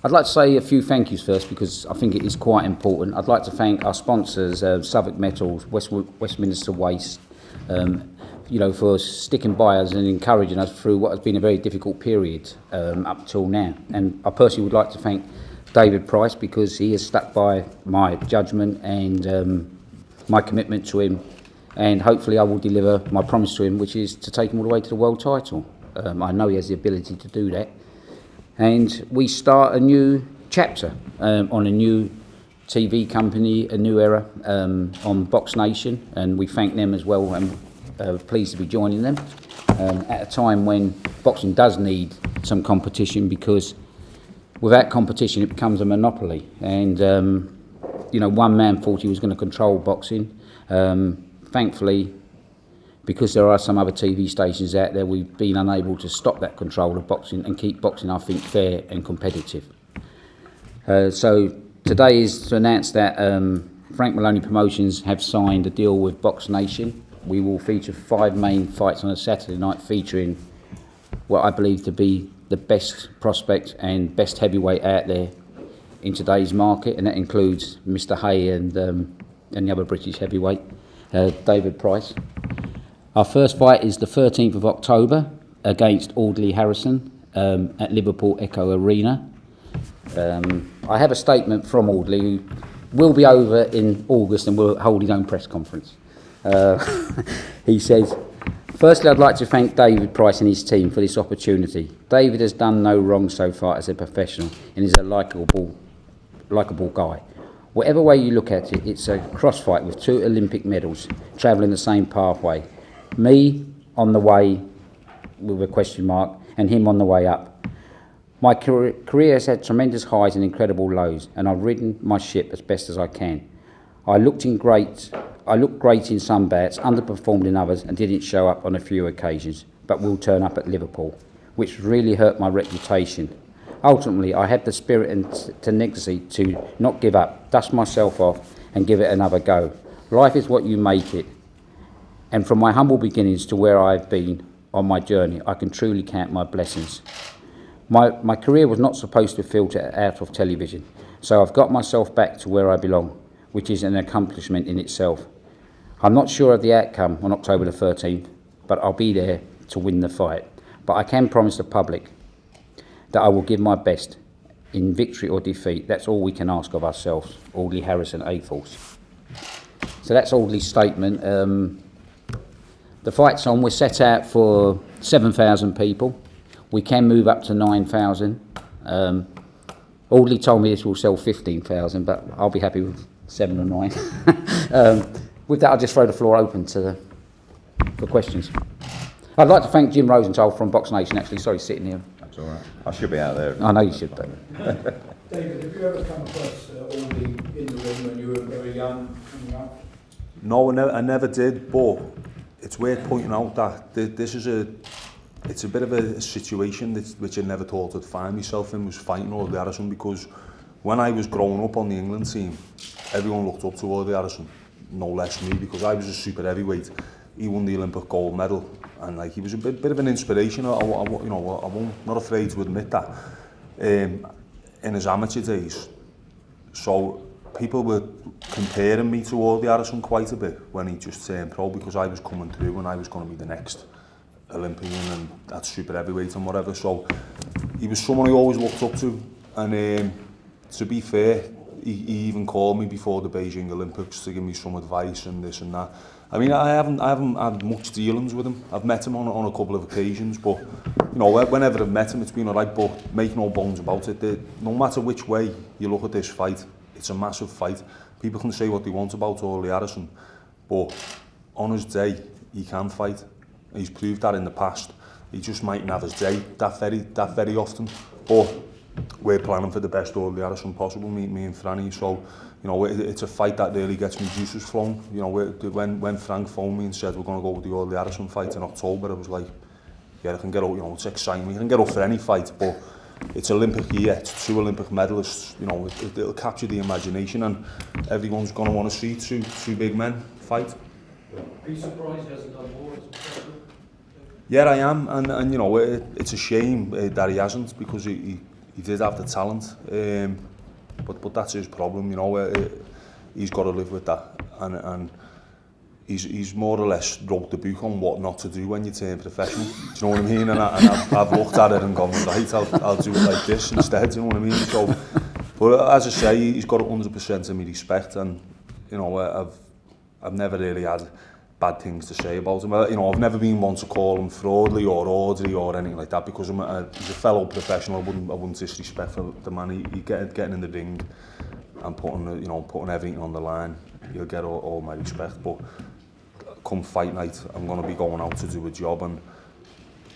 I'd like to say a few thank yous first because I think it is quite important. I'd like to thank our sponsors, Southwark Metals, Westminster Waste, for sticking by us and encouraging us through what has been a very difficult period up till now. And I personally would like to thank David Price because he has stuck by my judgment and my commitment to him, and hopefully I will deliver my promise to him, which is to take him all the way to the world title. I know he has the ability to do that. And we start a new chapter on a new TV company, a new era on Box Nation, and we thank them as well, and pleased to be joining them at a time when boxing does need some competition, because without competition it becomes a monopoly. And one man thought he was going to control boxing. Thankfully, because there are some other TV stations out there, we've been unable to stop that control of boxing and keep boxing, I think, fair and competitive. So today is to announce that Frank Maloney Promotions have signed a deal with Box Nation. We will feature 5 main fights on a Saturday night, featuring what I believe to be the best prospect and best heavyweight out there in today's market, and that includes Mr. Hay and the other British heavyweight, David Price. Our first fight is the 13th of October against Audley Harrison at Liverpool Echo Arena. I have a statement from Audley, who will be over in August and will hold his own press conference. He says, "Firstly, I'd like to thank David Price and his team for this opportunity. David has done no wrong so far as a professional and is a likeable guy. Whatever way you look at it, it's a crossfight with 2 Olympic medals travelling the same pathway. Me on the way with a question mark, and him on the way up. My career has had tremendous highs and incredible lows, and I've ridden my ship as best as I can. I looked great in some bouts, underperformed in others, and didn't show up on a few occasions, but will turn up at Liverpool, which really hurt my reputation. Ultimately, I had the spirit and tenacity to not give up, dust myself off, and give it another go. Life is what you make it. And from my humble beginnings to where I've been on my journey, I can truly count my blessings. My career was not supposed to filter out of television, so I've got myself back to where I belong, which is an accomplishment in itself. I'm not sure of the outcome on October the 13th, but I'll be there to win the fight. But I can promise the public that I will give my best in victory or defeat. That's all we can ask of ourselves." Audley Harrison, A-Force. So that's Audley's statement. The fight's on. We're set out for 7,000 people. We can move up to 9,000. Audley told me this will sell 15,000, but I'll be happy with 7 or 9. With that, I'll just throw the floor open for questions. I'd like to thank Jim Rosenthal from Box Nation, actually. Sorry, sitting here. That's all right. I should be out there. I know you should, David. David, have you ever come across Audley in the ring when you were very young, coming up? No, I never did, but it's worth pointing out that it's a bit of a situation which I never thought I'd find myself in, was fighting Audley Harrison, because when I was growing up on the England team, everyone looked up to Audley Harrison, no less me, because I was a super heavyweight. He won the Olympic gold medal, and he was a bit of an inspiration. I'm not afraid to admit that. In his amateur days, so people were comparing me to Audley Harrison quite a bit when he just turned pro, because I was coming through and I was going to be the next Olympian and at super heavyweight and whatever. So he was someone I always looked up to, and to be fair, he even called me before the Beijing Olympics to give me some advice and this and that. I mean, I haven't had much dealings with him. I've met him on a couple of occasions, but whenever I've met him, it's been alright. But make no bones about it, no matter which way you look at this fight, it's a massive fight. People can say what they want about Audley Harrison, but on his day, he can fight. He's proved that in the past. He just mightn't have his day that very often. But we're planning for the best Audley Harrison possible, me and Franny. So, it's a fight that really gets me juices flowing. When Frank phoned me and said we're going to go with the Audley Harrison fight in October, I was like, yeah, I can get up. It's exciting. You can get up for any fight, but it's Olympic year. It's 2 Olympic medalists. It'll capture the imagination, and everyone's going to want to see two big men fight. Are you surprised he hasn't done more as a professional? Yeah, I am, and it's a shame that he hasn't, because he he did have the talent, but that's his problem, you know. He's got to live with that, and he's more or less wrote the book on what not to do when you turn professional. Do you know what I mean? And I've looked at it and gone, right, I'll do it like this instead. Do you know what I mean? So, but as I say, he's got 100% of my respect, and you know, I've never really had bad things to say about him. You know, I've never been one to call him fraudly or Audley or anything like that, because he's a fellow professional. I wouldn't disrespect the man. He getting in the ring and putting everything on the line. He'll get all my respect. But come fight night, I'm going to be going out to do a job, and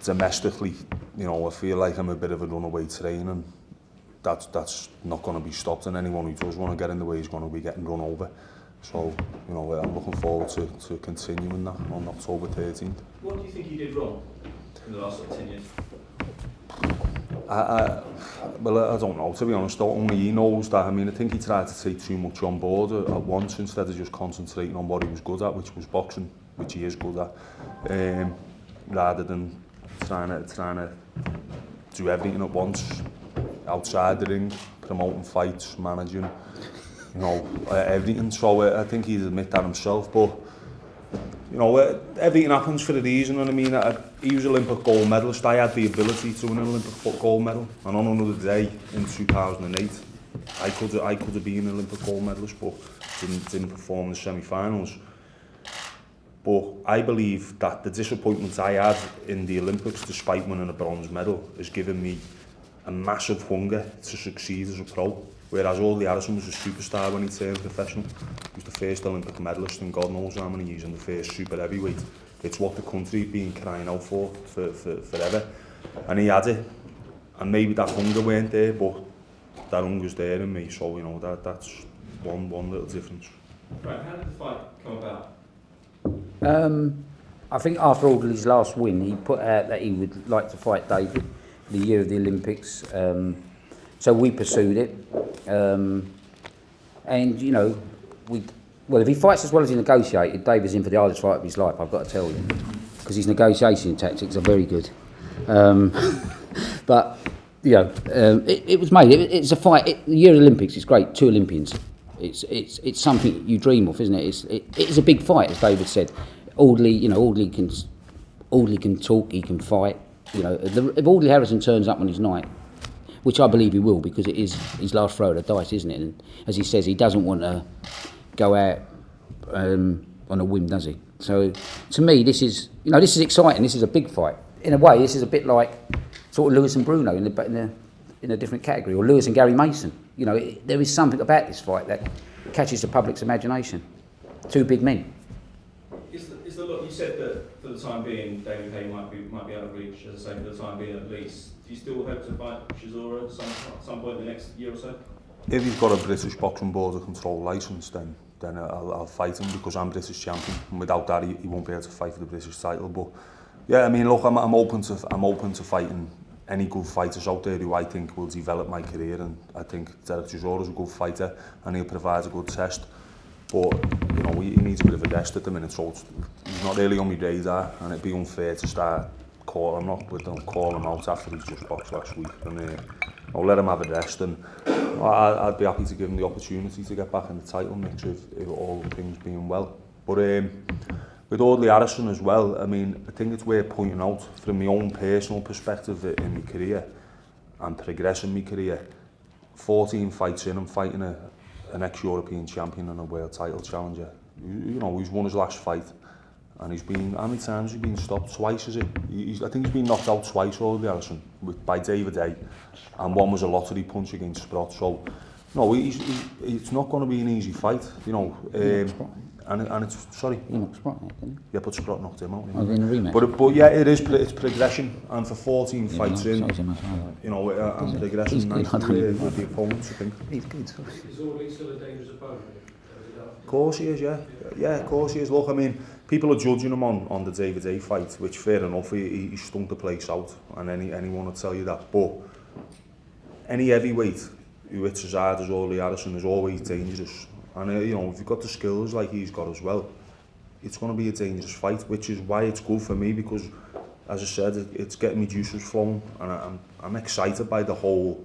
domestically, you know, I feel like I'm a bit of a runaway train, and that's not going to be stopped, and anyone who does want to get in the way is going to be getting run over. So, you know, I'm looking forward to continuing that on October 13th. What do you think you did wrong in the last 10 years? Well, I don't know, to be honest. Only he knows that. I mean, I think he tried to take too much on board at once instead of just concentrating on what he was good at, which was boxing, which he is good at, rather than trying to do everything at once, outside the ring, promoting fights, managing, you know, everything. So I think he'd admit that himself, but you know, everything happens for a reason, and I mean, he was an Olympic gold medalist. I had the ability to win an Olympic gold medal, and on another day in 2008, I could have been an Olympic gold medalist, but didn't perform in the semi-finals. But I believe that the disappointment I had in the Olympics, despite winning a bronze medal, has given me a massive hunger to succeed as a pro. Whereas Audley was a superstar when he turned professional. He was the first Olympic medalist in God knows how many years, and the first super heavyweight. It's what the country had been crying out for forever. And he had it. And maybe that hunger weren't there, but that hunger's there in me. So, you know, that's one little difference. Right, how did the fight come about? I think after Audley's last win, he put out that he would like to fight David the year of the Olympics. So we pursued it, and you know, well, if he fights as well as he negotiated, David's in for the hardest fight of his life, I've got to tell you, because his negotiation tactics are very good. But you know, it was made. It's a fight. The year of the Olympics is great. 2 Olympians. It's something you dream of, isn't it? It's a big fight, as David said. Audley can talk. He can fight. You know, if Audley Harrison turns up on his night, which I believe he will, because it is his last throw of the dice, isn't it? And as he says, he doesn't want to go out on a whim, does he? So, to me, this is exciting. This is a big fight. In a way, this is a bit like sort of Lewis and Bruno in a different category, or Lewis and Gary Mason. You know, there is something about this fight that catches the public's imagination. 2 big men. Is the look, you said that for the time being, David Hay might be out of reach, as I say, for the time being at least. Do you still hope to fight Chisora at some point in the next year or so? If he's got a British Boxing Board of Control licence, then I'll fight him, because I'm British champion. And without that, he won't be able to fight for the British title. But yeah, I mean, look, I'm open to fighting any good fighters out there who I think will develop my career, and I think Derek Chisora's a good fighter, and he'll provide a good test. But you know, he needs a bit of a rest at the minute, so he's not really on my radar, and it'd be unfair to start calling him out after he's just boxed last week. And I'll let him have a rest, and I'd be happy to give him the opportunity to get back in the title mix if all things being well. But with Audley Harrison as well, I mean, I think it's worth pointing out from my own personal perspective in my career and progressing my career. 14 fights in, I'm fighting an ex-European champion and a world title challenger. You know, he's won his last fight, and he's been, how many times has he been stopped? Twice, is it? I think he's been knocked out twice, Audley Harrison, by David Hay, and one was a lottery punch against Sprott. So, no, it's not going to be an easy fight, you know. And it's, sorry. He knocked Sprott out, didn't he? Yeah, but Sprott knocked him out. Oh, in a rematch. But yeah, it's progression, and for 14 fights in, you know, and progression with the opponents, I think. He's good. Is Audley still a dangerous opponent? Of course he is, yeah. Yeah, of course he is. Look, I mean, people are judging him on the David Hay fight, which fair enough, he stunk the place out, and anyone will tell you that. But any heavyweight who hits as hard as Audley Harrison is always dangerous. And you know, if you've got the skills like he's got as well, it's going to be a dangerous fight, which is why it's good for me, because, as I said, it's getting me juices flowing, and I'm excited by the whole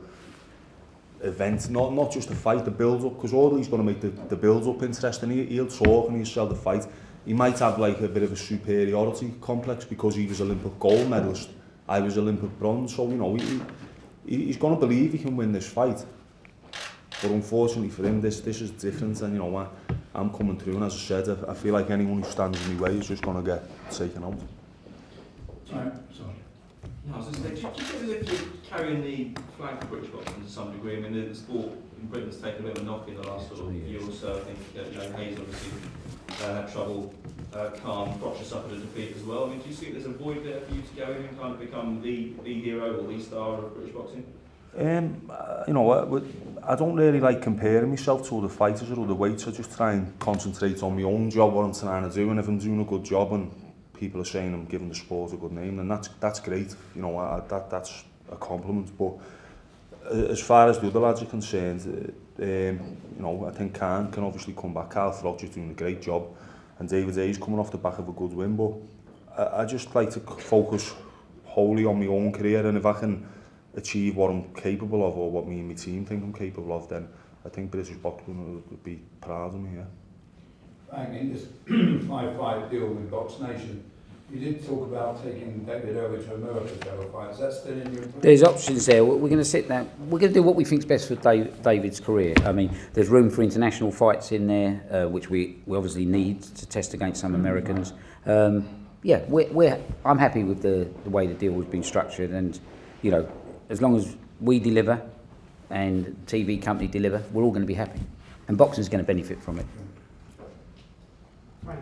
event, not just the fight, the build-up, because Audley's going to make the build-up interesting. He'll talk and he'll sell the fight. He might have like a bit of a superiority complex because he was Olympic gold medalist, I was Olympic bronze, so you know, he's going to believe he can win this fight. But unfortunately for him, this is different, and you know, I'm coming through, and as I said, I feel like anyone who stands in my way is just going to get taken out. Sorry. No, I was just saying, do you feel as if you're carrying the flag for British boxing to some degree? I mean, the sport in Britain's taken a bit of a knock in the last sort of year or so. I think you know, Hayes obviously had trouble. Khan, Proctor suffered a defeat as well. I mean, do you see there's a void there for you to go in and kind of become the hero or the star of British boxing? You know, I don't really like comparing myself to other fighters or other weights. I just try and concentrate on my own job, what I'm trying to do, and if I'm doing a good job and people are saying I'm giving the sport a good name, then that's great. You know, that's a compliment. But as far as the other lads are concerned, you know, I think Khan can obviously come back. Carl Froch is doing a great job, and David Hayes coming off the back of a good win. But I just like to focus wholly on my own career, and if I can achieve what I'm capable of, or what me and my team think I'm capable of, then I think British boxing would be proud of me. Yeah. Frank, in this 5-5 deal with Box Nation, you did talk about taking David over to America to have a fight. Is that still in your plan? There's options there. We're going to sit down. We're going to do what we think's best for David's career. I mean, there's room for international fights in there, which we obviously need to test against some Americans. Yeah, I'm happy with the way the deal has been structured, and you know, as long as we deliver and the TV company deliver, we're all going to be happy, and boxing's going to benefit from it. Frank,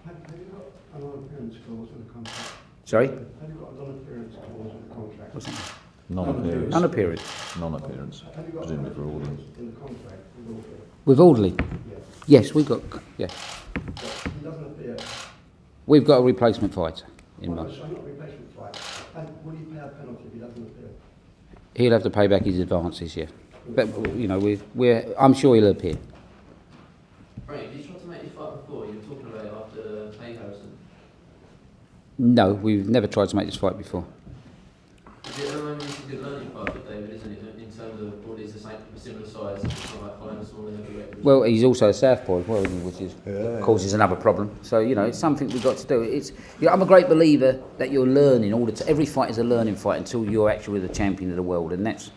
have you got a non-appearance clause in the contract? Sorry? Have you got a non-appearance clause in the contract? What's that? Non-appearance. Non-appearance. Non-appearance. Have you got a Presumably for non-appearance Audley. in the contract with Audley? With Audley? Yes. Yes, we've got. Yeah, But he doesn't appear. we've got a replacement fighter in Well, mind. so not a replacement fight. And will he pay a penalty if he doesn't appear? He'll have to pay back his advances, yeah. But you know, I'm sure he'll appear. Frank, did you try to make this fight before? You were talking about it after Hay Harrison. No, we've never tried to make this fight before. Is it a good learning fight for David, isn't it? In terms of Audley's the same, similar size, it's not like fighting a smaller heavyweight. Well, he's also a southpaw as well, isn't he, which is causes another problem. So you know, it's something we've got to do. It's, you know, I'm a great believer that you're learning all the time. Every fight is a learning fight until you're actually the champion of the world, and that's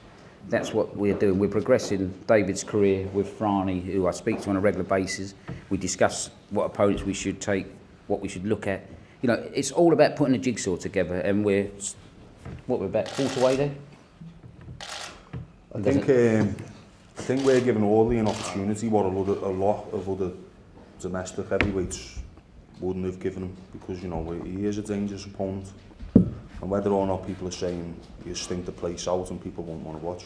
what we're doing. We're progressing David's career with Franny, who I speak to on a regular basis. We discuss what opponents we should take, what we should look at. You know, it's all about putting a jigsaw together, and we're about quarter way there. I think we're giving Audley an opportunity what a lot of other domestic heavyweights wouldn't have given him, because you know he is a dangerous opponent, and whether or not people are saying he'll stink the place out and people won't want to watch,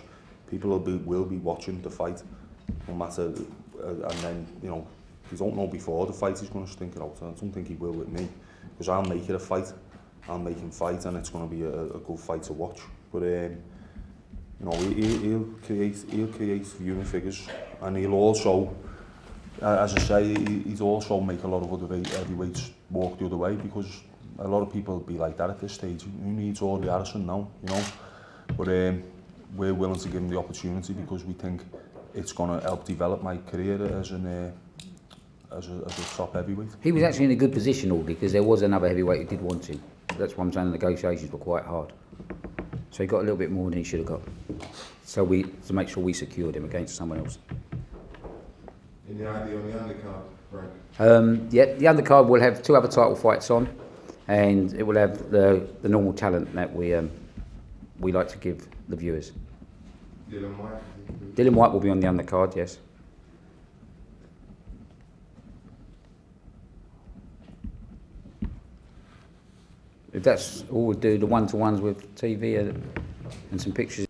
people will be watching the fight, no matter, and then you know, if you don't know before the fight he's going to stink it out. I don't think he will with me, because I'll make it a fight, I'll make him fight, and it's going to be a good fight to watch. But you know, he'll create viewing figures, and he'll also, as I say, he'd also make a lot of other heavyweights walk the other way, because a lot of people will be like that at this stage. Who needs Audley Harrison now, you know? But we're willing to give him the opportunity because we think it's going to help develop my career as a top heavyweight. He was actually in a good position, Audley, because there was another heavyweight who did want him. That's why I'm saying the negotiations were quite hard. So he got a little bit more than he should have got. So to make sure we secured him against someone else. Any idea on the undercard, Frank? Yeah, the undercard will have 2 other title fights on, and it will have the normal talent that we like to give the viewers. Dylan White? Dylan White will be on the undercard, yes. If that's all, we'll do the one-to-ones with TV and some pictures.